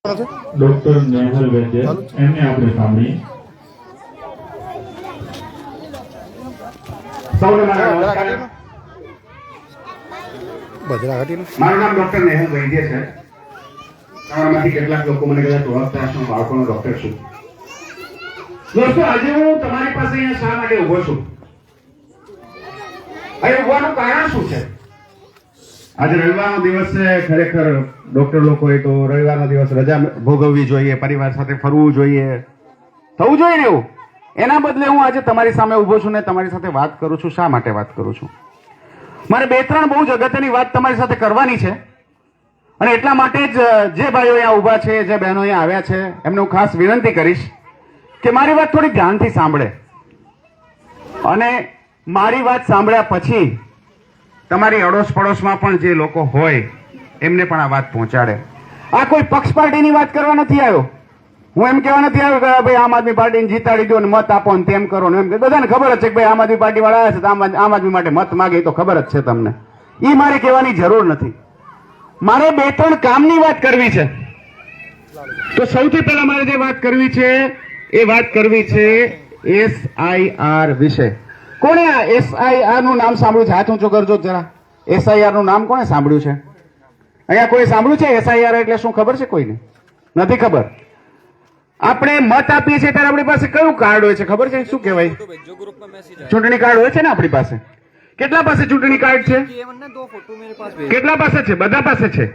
Doctor Nehal વૈદ્ય એમને આપણે સાંભળીએ. સૌને મારા નમસ્કાર. મારું નામ ડોક્ટર નેહલ વૈદ્ય છે. તમારામાંથી કેટલાક લોકો મને કદાચ ઓળખતા હશે, હું બાળકોનો ડોક્ટર છું. દોસ્તો, આજે હું તમારી પાસે અહીંયા શા માટે ઉભો છું? અહીં ઉભવાનું કારણ શું છે? આજે રવિવારનો દિવસ છે. ખરેખર ડોક્ટર લોકોએ તો રવિવારનો દિવસ રજા ભોગવવી જોઈએ, પરિવાર સાથે ફરવું જોઈએ, થવું જોઈએ ને એવું. એના બદલે હું આજે તમારી સામે ઉભો છું ને તમારી સાથે વાત કરું છું. શા માટે વાત કરું છું? મારે 2-3 બહુ જ અગત્યની વાત તમારી સાથે કરવાની છે અને એટલા માટે જ જે ભાઈઓ અહીંયા ઊભા છે, જે બહેનો અહીંયા આવ્યા છે, એમને હું ખાસ વિનંતી કરીશ કે મારી વાત થોડી ધ્યાનથી સાંભળે અને મારી વાત સાંભળ્યા પછી તમારી અડોશ પડોશમાં પણ જે લોકો હોય એમને પણ આ વાત પહોંચાડે. આ કોઈ પક્ષ પાર્ટીની વાત કરવા નથી આવ્યો. હું એમ કહેવા નથી આવ્યો કે ભાઈ આમ આદમી પાર્ટીને જીતાડી દો ને મત આપો ને તેમ કરો ને એમ. બધાને ખબર જ છે કે ભાઈ આમ આદમી પાર્ટી વાળા આવ્યા છે તો આમ આદમી માટે મત માગે, તો ખબર જ છે તમને. એ મારે કહેવાની જરૂર નથી. મારે 2-3 કામની વાત કરવી છે. તો સૌથી પહેલા મારે જે વાત કરવી છે એ વાત કરવી છે SIR વિશે. કોણે આ SIR નું નામ સાંભળ્યું છે? હાથ ઊંચો કરજો જરા. SIR નું નામ કોણે સાંભળ્યું છે? અહીંયા કોઈ સાંભળ્યું છે SIR એટલે શું? ખબર છે કોઈને? નથી ખબર. આપણે મત આપીએ છીએ ત્યારે આપણી પાસે કયું કાર્ડ હોય છે ખબર છે? શું કહેવાય? ચૂંટણી કાર્ડ હોય છે ને આપણી પાસે. કેટલા પાસે ચૂંટણી કાર્ડ છે? કેટલા પાસે છે? બધા પાસે છે.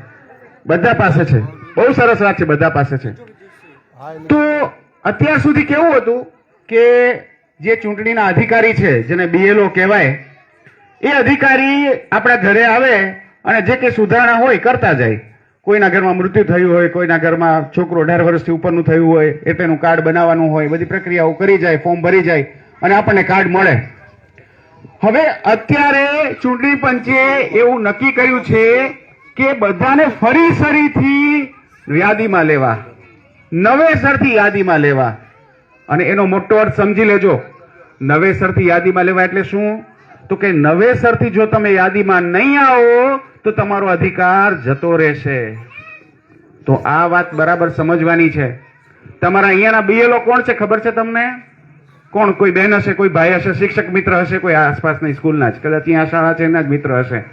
બધા પાસે છે. બહુ સરસ વાત છે, બધા પાસે છે. તો અત્યાર સુધી કેવું હતું કે જે ચૂંટણીના અધિકારી છે, જેને BLO કહેવાય, એ અધિકારી આપણા ઘરે આવે અને જે કંઈ સુધારણા હોય કરતા જાય. કોઈના ઘરમાં મૃત્યુ થયું હોય, કોઈના ઘરમાં છોકરો 18 વર્ષથી ઉપરનું થયું હોય એટલે એનું કાર્ડ બનાવવાનું હોય, બધી પ્રક્રિયાઓ કરી જાય, ફોર્મ ભરી જાય અને આપણને કાર્ડ મળે. હવે અત્યારે ચૂંટણી પંચે એવું નક્કી કર્યું છે કે બધાને ફરીથી યાદીમાં લેવા, નવેસરથી યાદીમાં લેવા. અને એનો મોટો અર્થ સમજી લેજો. નવેસરથી યાદીમાં લેવા એટલે શું? તો કે નવેસરથી જો તમે યાદીમાં નહીં આવો તો તમારો અધિકાર જતો રહેશે. તો આ વાત બરાબર સમજવાની છે. તમારા અહીંયાના BLO કોણ છે ખબર છે તમને? કોણ? કોઈ બહેન હશે, કોઈ ભાઈ હશે, શિક્ષક મિત્ર હશે, કોઈ આસપાસની સ્કૂલના જ, કદાચ અહીંયા શાળા છે એના જ મિત્ર હશે.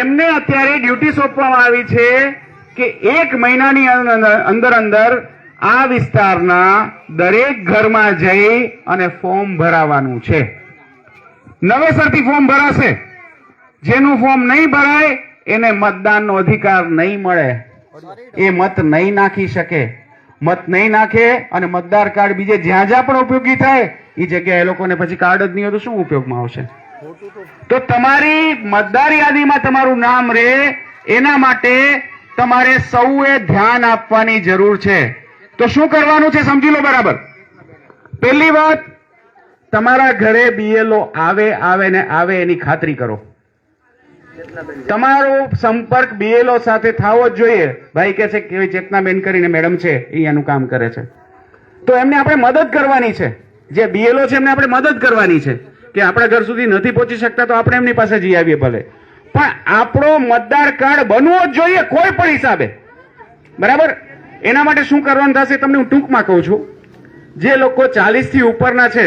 એમને અત્યારે ડ્યુટી સોંપવામાં આવી છે કે 1 મહિનાની અંદર આ વિસ્તારના દરેક ઘરમાં જઈ અને ફોર્મ ભરાવાનું છે. નવેસરથી ફોર્મ ભરાશે. જેનું ફોર્મ નહીં ભરાય એને મતદાનનો અધિકાર નહીં મળે. એ મત નહીં નાખી શકે. મત નહીં નાખે અને મતદાર કાર્ડ બીજે જ્યાં જ્યાં પણ ઉપયોગી થાય એ જગ્યાએ એ લોકોને પછી કાર્ડ જ નહીં હોય તો શું ઉપયોગમાં આવશે? તો તમારી મતદાર યાદીમાં તમારું નામ રહે એના માટે તમારે સૌએ ધ્યાન આપવાની જરૂર છે. તો શું કરવાનું છે સમજી લો બરાબર. પહેલી વાત, તમારા ઘરે BLO આવે એની ખાતરી કરો. તમારો સંપર્ક BLO સાથે થવો જ જોઈએ. ભાઈ કહે છે કે ચેતનાબેન કરીને મેડમ છે, એ એનું કામ કરે છે, તો એમને આપણે મદદ કરવાની છે. જે BLO છે એમને આપણે મદદ કરવાની છે કે આપણા ઘર સુધી નથી પહોંચી શકતા તો આપણે એમની પાસે જઈ આવીએ ભલે, પણ આપણો મતદાર કાર્ડ બનવો જ જોઈએ કોઈ પણ હિસાબે. બરાબર? એના માટે શું કરવાનું થશે તમને હું ટૂંકમાં કહું છું. જે લોકો 40 થી ઉપરના છે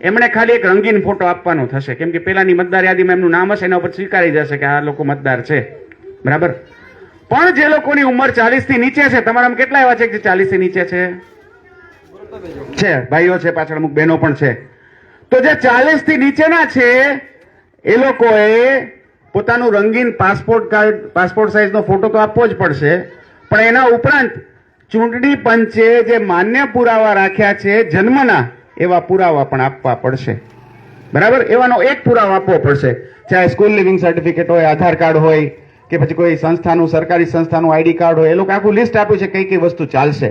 એમણે ખાલી એક રંગીન ફોટો આપવાનો થશે, કેમ કે પેલાની મતદાર યાદીમાં એમનું નામ હશે, એના ઉપર સ્વીકારી જશે કે આ લોકો મતદાર છે. બરાબર? પણ જે લોકોની ઉંમર 40 થી નીચે છે, તમારામાં કેટલા એવા છે કે 40 થી નીચે છે? ભાઈઓ છે, પાછળ અમુક બહેનો પણ છે. તો જે 40 થી નીચેના છે એ લોકોએ પોતાનું રંગીન પાસપોર્ટ સાઇઝનો ફોટો તો આપવો જ પડશે, પણ એના ઉપરાંત ચૂંટણી પંચે જે માન્ય પુરાવા રાખ્યા છે જન્મના, એવા પુરાવા પણ આપવા પડશે. બરાબર? એવાનો એક પુરાવો આપવો પડશે, ચાહે સ્કૂલ લિવિંગ સર્ટિફિકેટ હોય, આધાર કાર્ડ હોય કે પછી કોઈ સંસ્થાનું, સરકારી સંસ્થાનું ID કાર્ડ હોય. એ લોકો આખું લિસ્ટ આપ્યું છે કઈ કઈ વસ્તુ ચાલશે.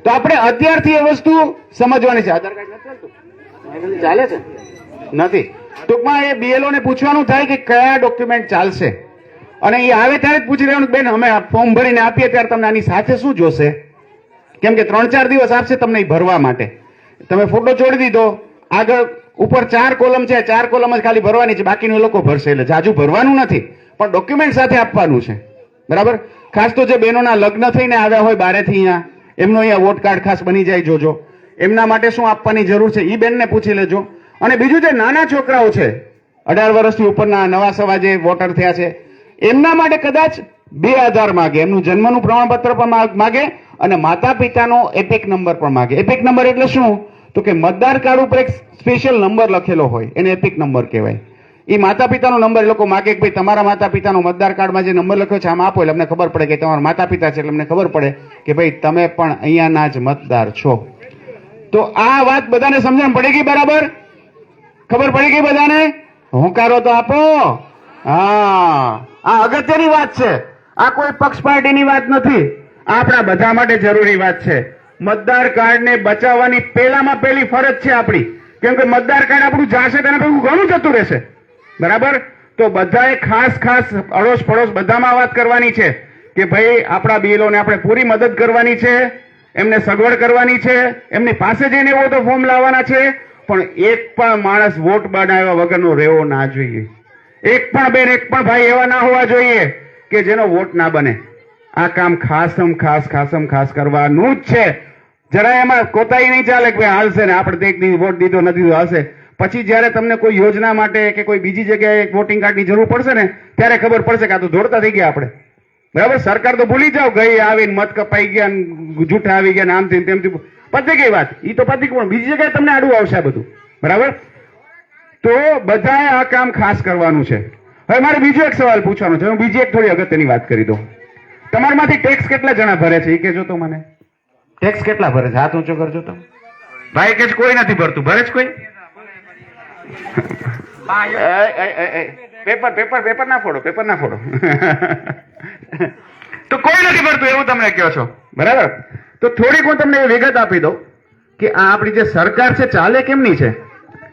તો આપણે અત્યારથી એ વસ્તુ સમજવાની છે. આધાર કાર્ડ નથી ચાલતું? ચાલે છે? નથી. ટૂંકમાં એ BLO ને પૂછવાનું થાય કે કયા ડોક્યુમેન્ટ ચાલશે, અને એ આવે ત્યારે જ પૂછી લેવાનું, બેન અમે ફોર્મ ભરીને આપીએ ત્યારે તમને આની સાથે શું જોશે? કેમ કે 3-4 દિવસ આપશે તમને એ ભરવા માટે. તમે ફોટો છોડી દીધો, આગળ ઉપર 4 કોલમ છે, 4 કોલમ જ ખાલી ભરવાની છે, બાકીનું એ લોકો ભરશે. એટલે જાજુ ભરવાનું નથી, પણ ડોક્યુમેન્ટ સાથે આપવાનું છે. બરાબર. ખાસ તો જે બહેનોના લગ્ન થઈને આવ્યા હોય બારેથી અહીંયા, એમનો અહીંયા વોટ કાર્ડ ખાસ બની જાય જોજો. એમના માટે શું આપવાની જરૂર છે એ બેનને પૂછી લેજો. અને બીજું જે નાના છોકરાઓ છે 18 વર્ષથી ઉપરના નવા સવા જે વોટર થયા છે, એમના માટે કદાચ 2000 માગે, એમનું જન્મનું પ્રમાણપત્ર પણ માગે અને માતા પિતાનો એપિક નંબર પણ માગે. એપિક નંબર એટલે શું? તો કે મતદાર કાર્ડ ઉપર એક સ્પેશિયલ નંબર લખેલો હોય, એને એપિક નંબર કહેવાય. એ માતા પિતાનો નંબર એ લોકો માગે કે ભાઈ તમારા માતા પિતાનો મતદાર કાર્ડમાં જે નંબર લખ્યો છે આમ આપો, એટલે અમને ખબર પડે કે તમારા માતા પિતા છે, એટલે અમને ખબર પડે કે ભાઈ તમે પણ અહીંયાના જ મતદાર છો. તો આ વાત બધાને સમજણ પડી ગઈ? બરાબર ખબર પડી ગઈ બધાને? હોંકારો તો આપો. હા, આ અગત્યની વાત છે. આ કોઈ પક્ષ પાર્ટીની વાત નથી, આપણા બધા માટે જરૂરી વાત છે. મતદાર કાર્ડને બચાવવાની પહેલામાં પહેલી ફરજ છે આપણી, કેમ કે મતદાર કાર્ડ આપણું જાશે તેને ભેગું ઘણું જતું રહેશે. બરાબર. તો બધાએ ખાસ ખાસ અડોશ પડોશ બધામાં વાત કરવાની છે કે ભાઈ આપણા બીએલઓને આપણે પૂરી મદદ કરવાની છે, એમને સગવડ કરવાની છે, એમની પાસે જઈને એવો તો ફોર્મ લાવવાના છે. પણ એક પણ માણસ વોટ બનાવ્યા વગરનો રહેવો ના જોઈએ. એક પણ બેન, એક પણ ભાઈ એવા ના હોવા જોઈએ કે જેનો વોટ ના બને. આ કામ ખાસ કરવાનું જ છે. જરા એમાં કોતાઈ નહીં ચાલે કે ભાઈ હાલશે ને આપણે એક દિવસ વોટ દીધો નથી દીધો હાલશે. પછી જયારે તમને કોઈ યોજના માટે કે કોઈ બીજી જગ્યાએ વોટિંગ કાર્ડની જરૂર પડશે ને ત્યારે ખબર પડશે કે આ તો દોડતા થઈ ગયા આપણે. બરાબર. સરકાર તો ભૂલી જાઓ, ગઈ આવીને મત કપાઈ ગયા, જૂઠા આવી ગયા, આમથી તેમથી પતી ગઈ વાત. એ તો પતી પણ બીજી જગ્યાએ તમને આડું આવશે આ બધું. બરાબર. તો બધાએ આ કામ ખાસ કરવાનું છે. હવે મારે બીજો એક સવાલ પૂછવાનો છે. હું બીજી એક થોડી અગત્યની વાત કરી દઉં. તમારામાંથી ટેક્સ કેટલા જણા ભરે છે એ કહેજો તો મને. ટેક્સ કેટલા ભરે છે? હાથ ઊંચો કરજો તો. ભાઈ કે કોઈ નથી ભરતું. ભરે છે કોઈ? પેપર ના ફોડો, પેપર ના ફોડો. તો કોઈ નથી ભરતું એવું તમને કહો છો. બરાબર. તો થોડીક હું તમને વિગત આપી દઉં કે આ આપણી જે સરકાર છે ચાલે કેમની છે.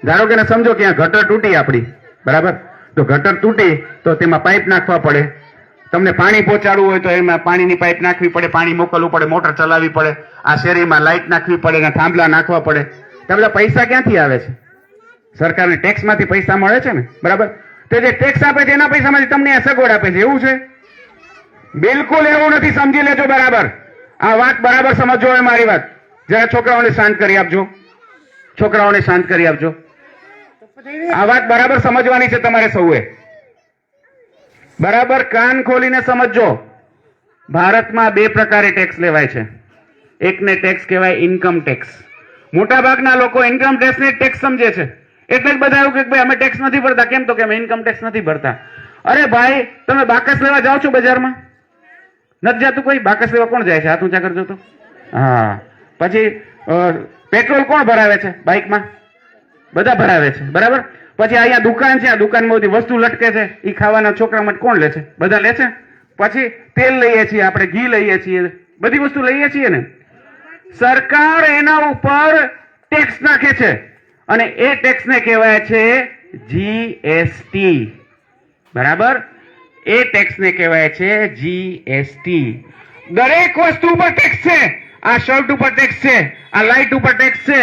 ધારો કે સમજો કે આ ગટર તૂટી આપણી. બરાબર. તો ગટર તૂટી તો તેમાં પાઇપ નાખવા પડે. તમને પાણી પહોંચાડવું હોય તો એમાં પાણીની પાઇપ નાખવી પડે, પાણી મોકલવું પડે, મોટર ચલાવવી પડે, આ શેરીમાં લાઇટ નાખવી પડે ને થાંભલા નાખવા પડે. તો બધા પૈસા ક્યાંથી આવે છે? સરકારને ટેક્સમાંથી પૈસા મળે છે ને. બરાબર. તો જે ટેક્સ આપે છે એના પૈસામાંથી તમને આ સગવડ આપે છે, એવું છે? બિલકુલ એવું નથી. સમજી લેજો. બરાબર. આ વાત બરાબર સમજો. હોય મારી વાત. જરા છોકરાઓને શાંત કરી આપજો. છોકરાઓને શાંત કરી આપજો. આ વાત બરાબર સમજવાની છે તમારે સૌએ. બરાબર કાન ખોલીને સમજજો. ભારતમાં 2 પ્રકારે ટેક્સ લેવાય છે. એકને ટેક્સ કહેવાય ઇન્કમ ટેક્સ. મોટા ભાગના લોકો ઇન્કમ ટેક્સ ને ટેક્સ સમજે છે. એટલે જ બધા એવું કે ભાઈ અમે ટેક્સ નથી ભરતા. કેમ? તો કે અમે ઇન્કમ ટેક્સ નથી ભરતા. અરે ભાઈ, તમે બાકસ લેવા જાઓ છો બજારમાં? નથી જતું કોઈ? બાકસ લેવા કોણ જાય છે? હાથ ઊંચા કરજો તો. હા. પછી પેટ્રોલ કોણ ભરાવે છે બાઇકમાં? બધા ભરાવે છે. બરાબર. પછી અહીંયા દુકાન છે, આ દુકાનમાં બધી વસ્તુ લટકે છે, એ ખાવાના છોકરા માટે કોણ લે છે? બધા લે છે. પછી તેલ લઈએ છીએ આપણે, ઘી લઈએ છીએ, બધી વસ્તુ લઈએ છીએ ને. સરકાર એના ઉપર ટેક્સ નાખે છે અને એ ટેક્સને કહેવાય છે જીએસટી. બરાબર. એ ટેક્સને કહેવાય છે જીએસટી. દરેક વસ્તુ ઉપર ટેક્સ છે. આ શર્ટ ઉપર ટેક્સ છે, આ લાઇટ ઉપર ટેક્સ છે,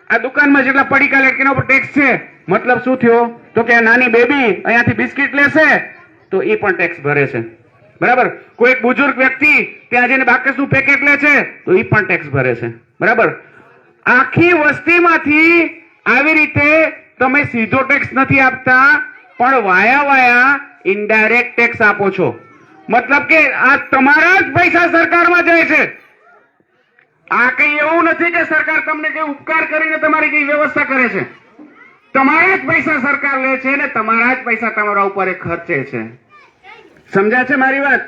આ દુકાનમાં જેટલા પડીકા લે એના ઉપર ટેક્સ છે. મતલબ શું થયો? તો કે નાની બેબી અહીંયાથી બિસ્કિટ લેશે તો એ પણ ટેક્સ ભરે છે. બરાબર. કોઈ બુજુર્ગ વ્યક્તિ ત્યાં જઈને બાકસનું પેકેટ લે છે તો એ પણ ટેક્સ ભરે છે. બરાબર. આખી વસ્તીમાંથી આવી રીતે તમે સીધો ટેક્સ નથી આપતા, પણ વાયા ઇનડાયરેક્ટ ટેક્સ આપો છો. મતલબ કે આ તમારા જ પૈસા સરકારમાં જાય છે. આ કઈ એવું નથી કે સરકાર તમને કઈ ઉપકાર કરીને તમારી કઈ વ્યવસ્થા કરે છે. તમારા જ પૈસા સરકાર લે છે ને તમારા જ પૈસા તમારા ઉપર ખર્ચે છે. સમજ્યા છે મારી વાત?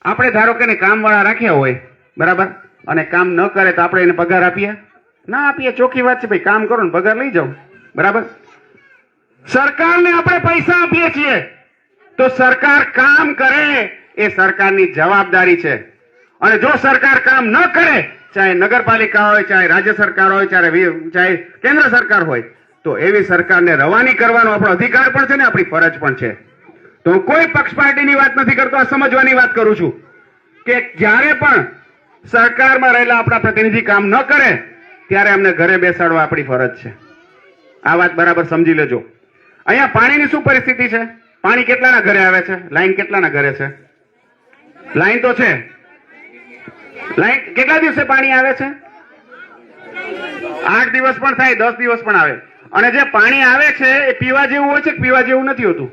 આપણે ધારો કે કામ વાળા રાખ્યા હોય. બરાબર. અને કામ ન કરે તો આપણે એને પગાર આપીએ? ના આપીએ. ચોખ્ખી વાત છે ભાઈ, કામ કરો ને પગાર લઈ જાઓ. બરાબર. સરકારને આપણે પૈસા આપીએ છીએ તો સરકાર કામ કરે એ સરકારની જવાબદારી છે. અને જો સરકાર કામ ન કરે, ચાહે નગરપાલિકા હોય, ચાહે રાજ્ય સરકાર હોય, ચાહે કેન્દ્ર સરકાર હોય, તો એવી સરકારને રવાની કરવાનો આપણો અધિકાર પણ છે ને આપણી ફરજ પણ છે. તો હું કોઈ પક્ષ પાર્ટીની વાત નથી કરતો, આ સમજવાની વાત કરું છું કે જ્યારે પણ સરકારમાં રહેલા આપણા પ્રતિનિધિ કામ ન કરે ત્યારે અમને ઘરે બેસાડવા આપણી ફરજ છે. આ વાત બરાબર સમજી લેજો. અહીંયા પાણીની શું પરિસ્થિતિ છે? પાણી કેટલાના ઘરે આવે છે? લાઈન કેટલાના ઘરે છે? લાઈન તો છે. લાઈન કેટલા દિવસે પાણી આવે છે? 8 દિવસ પણ થાય, 10 દિવસ પણ આવે. અને જે પાણી આવે છે એ પીવા જેવું હોય છે કે પીવા જેવું નથી હોતું?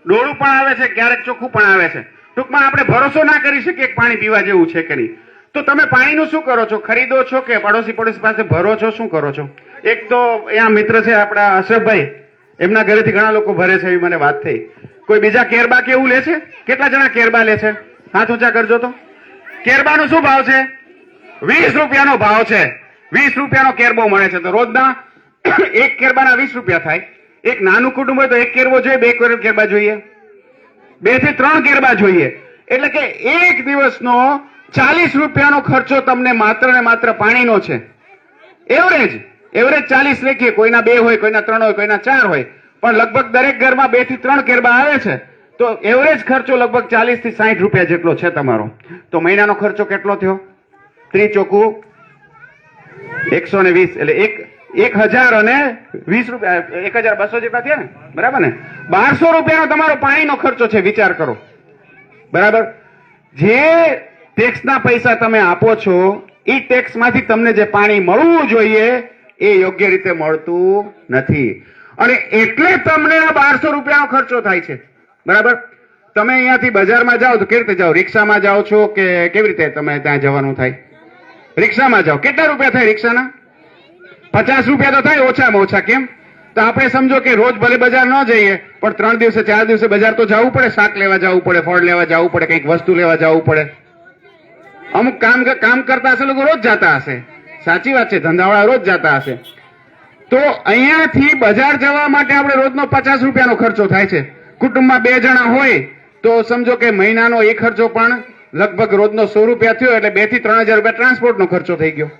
ડોળું પણ આવે છે, ક્યારેક ચોખ્ખું પણ આવે છે. ટૂંકમાં આપણે ભરોસો ના કરી શકીએ કે પાણી પીવા જેવું છે કે નહીં. તો તમે પાણીનું શું કરો છો? ખરીદો છો કે પડોશી પાસે ભરો છો? શું કરો છો? એક તો અહીંયા મિત્ર છે આપણા અશરફભાઈ, એમના ઘરેથી ઘણા લોકો ભરે છે એવી મને વાત થઈ. કોઈ બીજા કેરબા કે એવું લે છે? કેટલા જણા કેરબા લે છે? હાથ ઊંચા કરજો તો. કેરબાનો શું ભાવ છે? 20 રૂપિયાનો ભાવ છે. 20 રૂપિયાનો કેરબો મળે છે. તો રોજના એક કેરબાના 20 રૂપિયા થાય. એક નાનું કુટુંબ હોય તો એક કેરબો જોઈએ, 2 કેરબા જોઈએ, 2 થી 3 કેરબા જોઈએ. એટલે કે એક દિવસનો 40 રૂપિયાનો ખર્ચો તમને માત્ર ને માત્ર પાણીનો છે. એવરેજ 40 લખીએ, કોઈના 2 હોય, કોઈના 3 હોય, કોઈના 4 હોય, પણ લગભગ દરેક ઘરમાં 2 થી 3 કેરબા આવે છે. તો એવરેજ ખર્ચો લગભગ 40 થી 60 રૂપિયા જેટલો છે તમારો. તો મહિનાનો ખર્ચો કેટલો થયો? 30 ચોખ્ખું 120, એટલે 1020 રૂપિયા, 1200 જેટલા થયા ને, બરાબર ને? 1200 રૂપિયાનો તમારો પાણીનો ખર્ચો છે. વિચાર કરો, બરાબર? જે ટેક્સના પૈસા તમે આપો છો એ ટેક્સમાંથી તમને જે પાણી મળવું જોઈએ એ યોગ્ય રીતે મળતું નથી. અને એટલે તમને આ 1200 રૂપિયાનો ખર્ચો થાય છે, બરાબર? તમે અહીંયાથી બજારમાં જાઓ તો કેવી રીતે જાઓ? રિક્ષામાં જાઓ છો કે કેવી રીતે તમે ત્યાં જવાનું થાય? રિક્ષામાં જાઓ. કેટલા રૂપિયા થાય રિક્ષાના? 50 રૂપિયા તો થાય ઓછામાં ઓછા. કેમ? તો આપણે સમજો કે રોજ ભલે બજાર ન જઈએ, પણ 3 દિવસે 4 દિવસે બજાર તો જવું પડે. શાક લેવા જવું પડે, ફળ લેવા જવું પડે, કંઈક વસ્તુ લેવા જવું પડે. અમુક કામ કરતા હશે લોકો રોજ જતા હશે. સાચી વાત છે, ધંધાવાળા રોજ જતા હશે. તો અહીંયાથી બજાર જવા માટે આપણે રોજનો 50 રૂપિયાનો ખર્ચો થાય છે. કુટુંબમાં 2 જણા હોય તો સમજો કે મહિનાનો એ ખર્ચો પણ લગભગ રોજનો 100 રૂપિયા થયો, એટલે 2 થી 3000 રૂપિયા ટ્રાન્સપોર્ટનો ખર્ચો થઈ ગયો.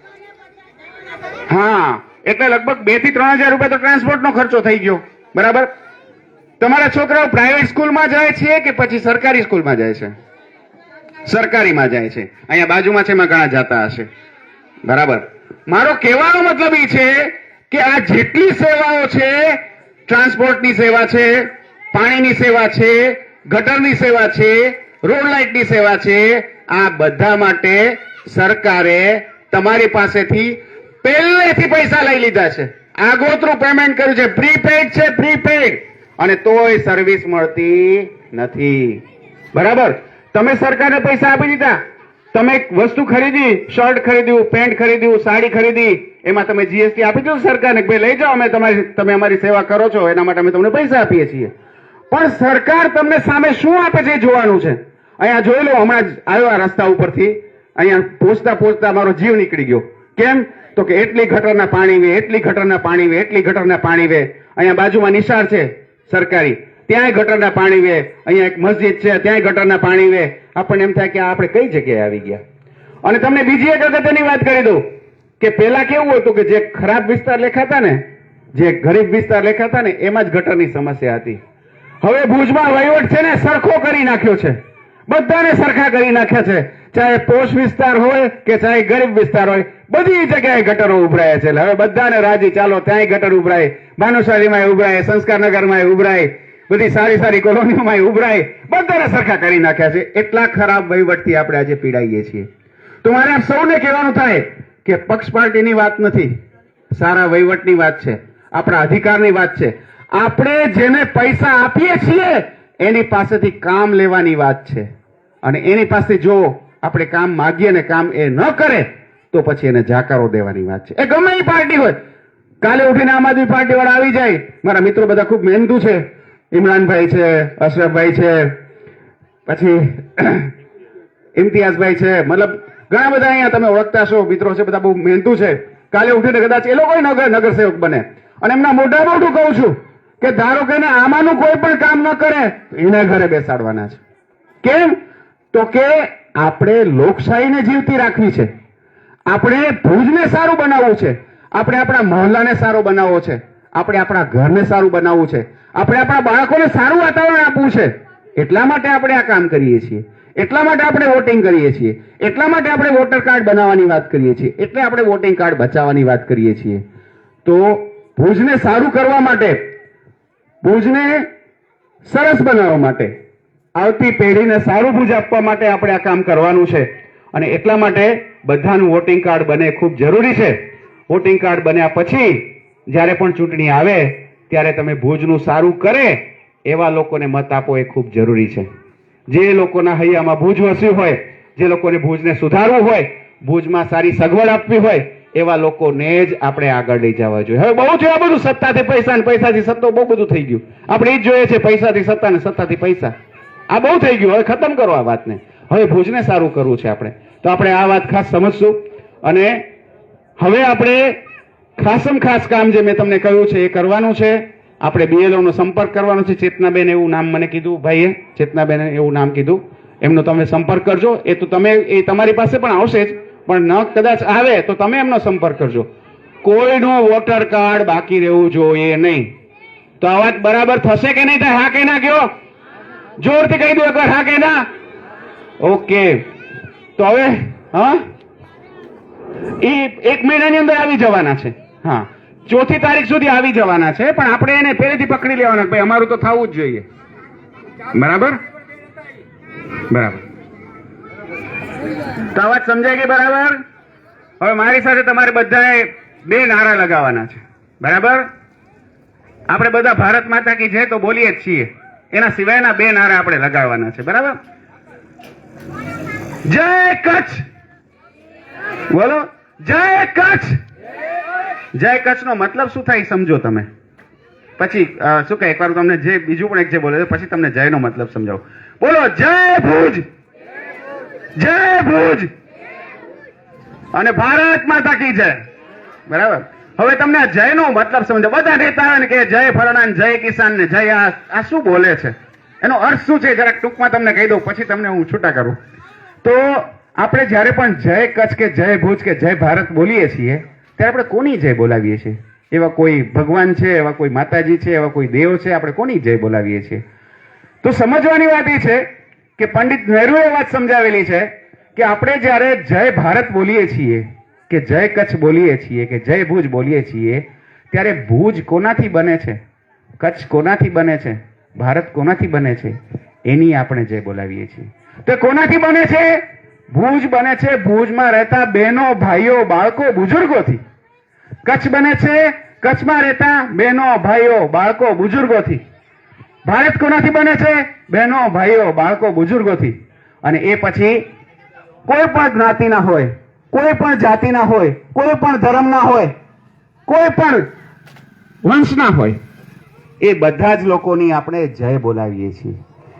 હા, એટલે લગભગ 2 થી 3000 રૂપિયા તો ટ્રાન્સપોર્ટનો ખર્ચો થઈ ગયો, બરાબર? તમારા છોકરાઓ પ્રાઇવેટ સ્કૂલમાં જાય છે કે પછી સરકારી સ્કૂલમાં જાય છે? સરકારીમાં જાય છે. અહીંયા બાજુમાં છે એમાં ઘણા જતા હશે, બરાબર? મારો કહેવાનો મતલબ એ છે કે આ જેટલી સેવાઓ છે, ટ્રાન્સપોર્ટની સેવા છે, પાણીની સેવા છે, ગટરની સેવા છે, રોડ લાઇટની સેવા છે, આ બધા માટે સરકારે તમારી પાસેથી પહેલેથી પૈસા લઈ લીધા છે. આગોતરું પેમેન્ટ કર્યું છે. પ્રીપેડ છે, પ્રીપેડ. અને તોય સર્વિસ મળતી નથી, બરાબર? તમે સરકારને પૈસા આપી દીધા, તમે વસ્તુ ખરીદી, શર્ટ ખરીદ્યું, પેન્ટ ખરીદ્યું, સાડી ખરીદી, એમાં તમે જીએસટી આપી દીધું સરકારને, ભાઈ લઈ જાઓ, તમે અમારી સેવા કરો છો એના માટે અમે તમને પૈસા આપીએ છીએ. પણ સરકાર તમને સામે શું આપે છે એ જોવાનું છે. અહીંયા જોઈ લો, હમણાં જ આવ્યો આ રસ્તા ઉપરથી, અહીંયા પહોંચતા પહોંચતા મારો જીવ નીકળી ગયો. કેમ? તો કે એટલી ગટરના પાણી વે, એટલી ગટરના પાણી વે, એટલી ગટરના પાણી વે. અહીંયા બાજુમાં નિશાળ છે સરકારી, ત્યાંય ગટરના પાણી વે. અહીંયા એક મસ્જિદ છે, ત્યાંય ગટરના પાણી વે. આપણને એમ થાય કે આપણે કઈ જગ્યાએ આવી ગયા. અને તમને બીજી એક અગત્યની વાત કરી દઉં કે પેલા કેવું હતું કે જે ખરાબ વિસ્તાર લેખાતા ને, જે ગરીબ વિસ્તાર લેખાતા ને, એમાં જ ગટરની સમસ્યા હતી. હવે ભુજમાં વહીવટ છે ને સરખો કરી નાખ્યો છે, બધાને સરખા કરી નાખ્યા છે. ચાહે પોશ વિસ્તાર હોય કે ચાહે ગરીબ વિસ્તાર હોય, બધી જગ્યાએ ગટરો ઉભરાય છે. હવે બધાને રાજી, ચાલો ત્યાંય ગટર ઉભરાય, ભાનુશાલીમાં ઉભરાય, સંસ્કારનગરમાં ઉભરાય, બધી સારી સારી કોલોનીઓમાં ઉભરાય, બધાને સરખા કરી નાખ્યા છે. એટલા ખરાબ વહીવટથી આપણે આજે પીડાઈએ છીએ. તો મારે આપ સૌને કહેવાનું થાય કે પક્ષ પાર્ટીની વાત નથી, સારા વહીવટની વાત છે, આપણા અધિકારની વાત છે. આપણે જેને પૈસા આપીએ છીએ એની પાસેથી કામ લેવાની વાત છે. અને એની પાસે જો આપણે કામ માગીએ ને કામ એ ન કરે તો પછી એને જાકારો દેવાની વાત છે. એ ગમે એ પાર્ટી હોય. કાલે ઉઠીને આમ આદમી પાર્ટી વાળા આવી જાય, મારા મિત્રો બધા ખૂબ મહેનતુ છે, ઇમરાનભાઈ છે, અશરફભાઈ છે, પછી ઇમ્તિયાઝભાઈ છે, મતલબ ઘણા બધા અહીંયા તમે ઓળખતા છો મિત્રો છે, બધા બહુ મહેનતુ છે. કાલે ઉઠીને કદાચ એ લોકો નગરસેવક બને અને એમના મોઢા મોઢું કહું છું કે ધારો કે આમાંનું કોઈ પણ કામ ન કરે એને ઘરે બેસાડવાના છે. કેમ? તો કે આપણે લોકશાહીને જીવતી રાખવી છે, આપણે ભુજને સારું બનાવવું છે, આપણે આપણા મહોલ્લાને સારો બનાવવો છે, આપણે આપણા ઘરને સારું બનાવવું છે, આપણે આપણા બાળકોને સારું વાતાવરણ આપવું છે. એટલા માટે આપણે આ કામ કરીએ છીએ, એટલા માટે આપણે વોટિંગ કરીએ છીએ, એટલા માટે આપણે વોટર કાર્ડ બનાવવાની વાત કરીએ છીએ, એટલે આપણે વોટિંગ કાર્ડ બચાવવાની વાત કરીએ છીએ. તો ભુજને સારું કરવા માટે, ભુજને સરસ બનાવવા માટે, આવતી પેઢીને સારું ભુજ આપવા માટે આપણે આ કામ કરવાનું છે. અને એટલા માટે બધાનું વોટિંગ કાર્ડ બને ખૂબ જરૂરી છે. વોટિંગ કાર્ડ બન્યા પછી જ્યારે પણ ચૂંટણી આવે ત્યારે તમે ભુજનું સારું કરે એવા લોકોને મત આપો, એ ખૂબ જરૂરી છે. જે લોકોના હૈયામાં ભુજ વસ્યું હોય, જે લોકોને ભુજને સુધારવું હોય, ભુજમાં સારી સગવડ આપવી હોય, એવા લોકોને જ આપણે આગળ લઈ જવા જોઈએ. હવે બહુ છે આ બધું, સત્તાથી પૈસા ને પૈસાથી સત્તો, બહુ બધું થઈ ગયું. આપણે એ જ જોઈએ છે, પૈસાથી સત્તા ને સત્તાથી પૈસા. આ બહુ થઈ ગયું. હવે ખતમ કરો આ વાતને. હવે ભુજને સારું કરવું છે આપણે. તો આપણે આ વાત ખાસ સમજશું. અને હવે આપણે ખાસમ ખાસ કામ જે મેં તમને કહ્યું છે એ કરવાનું છે. આપણે BLO નો સંપર્ક કરવાનો છે. ચેતનાબેન એવું નામ મને કીધું ભાઈએ, ચેતનાબેન એવું નામ કીધું, એમનો તમે સંપર્ક કરજો. એ તો તમે, એ તમારી પાસે પણ આવશે જ, પણ ન કદાચ આવે તો તમે એમનો સંપર્ક કરજો. કોઈનું વોટર કાર્ડ બાકી રહેવું જોઈએ નહીં. તો આ વાત બરાબર થશે કે નહીં થાય? હા કે ના કયો? જોરથી કહી દો એકવાર, હા કે ના? ઓકે. તો હવે હા, એ 1 મહિનાની અંદર આવી જવાના છે. હા, 4મી તારીખ સુધી આવી જવાના છે. પણ આપણે એને પહેલેથી પકડી લેવાના, ભાઈ અમારું તો થવું જ જોઈએ. બરાબર બરાબર. તો આ વાત સમજાય ગઈ? બરાબર. હવે મારી સાથે તમારે બધાએ 2 નારા લગાવવાના છે. બરાબર. આપણે બધા ભારત માતા કી જય તો બોલીએ જ છીએ, એના સિવાયના 2 નારા આપણે લગાવવાના છે. બરાબર. જય કચ્છ બોલો. જય કચ્છ. જય કચ્છ નો મતલબ શું થાય સમજો તમે. પછી શું કહે, એકવાર તમને જે બીજું પણ એક જે બોલે પછી તમને જય નો મતલબ સમજાવું. બોલો જય ભુજ, જય ભુજ અને ભારત માતા કી જય. બરાબર. હવે તમને જય નો મતલબ સમજો. બધા નેતા આવે ને કે જય ફલાણા, જય કિસાન ને જય આ શું બોલે છે, એનો અર્થ શું છે, જરાક ટૂંકમાં તમને કહી દઉં, પછી તમને હું છૂટા કરું. તો આપણે જ્યારે પણ જય કચ્છ કે જય ભુજ કે જય ભારત બોલીએ છીએ ત્યારે આપણે કોની જય બોલાવીએ છીએ? એવા કોઈ ભગવાન છે, એવા કોઈ માતાજી છે, એવા કોઈ દેવ છે, આપણે કોની જય બોલાવીએ છીએ? તો સમજવાની વાત એ છે કે પંડિત નહેરુએ વાત સમજાવેલી છે કે આપણે જ્યારે જય ભારત બોલીએ છીએ, કે જય કચ્છ બોલીએ છીએ, કે જય ભુજ બોલીએ છીએ, ત્યારે ભુજ કોનાથી બને છે, કચ્છ કોનાથી બને છે, ભારત કોનાથી બને છે, એની આપણે જય બોલાવીએ છીએ. તો કોનાથી બને છે? ભુજ બને છે ભુજમાં રહેતા બહેનો, ભાઈઓ, બાળકો, બુજુર્ગોથી. કચ્છ બને છે કચ્છમાં રહેતા બહેનો, ભાઈઓ, બાળકો, બુજુર્ગોથી. ભારત કોનાથી બને છે? બહેનો, ભાઈઓ, બાળકો, બુજુર્ગોથી. અને એ પછી કોઈ પણ જ્ઞાતિના હોય, કોઈ પણ જાતિના હોય, કોઈ પણ ધર્મના હોય, કોઈ પણ વંશના હોય, એ બધા જ લોકોની આપણે જય બોલાવીએ છીએ.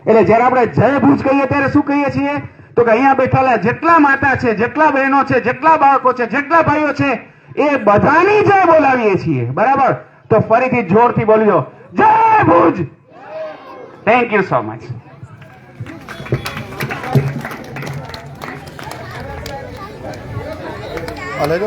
એટલે જ્યારે આપણે જય ભુજ કહીએ ત્યારે શું કહીએ છીએ? તો કે અહીંયા બેઠેલા જેટલા માતા છે, જેટલા બહેનો છે, જેટલા બાળકો છે, જેટલા ભાઈઓ છે, એ બધાની જય બોલાવીએ છીએ. બરાબર. તો ફરીથી જોરથી બોલજો, જય Bhuj. Thank you so much. અલે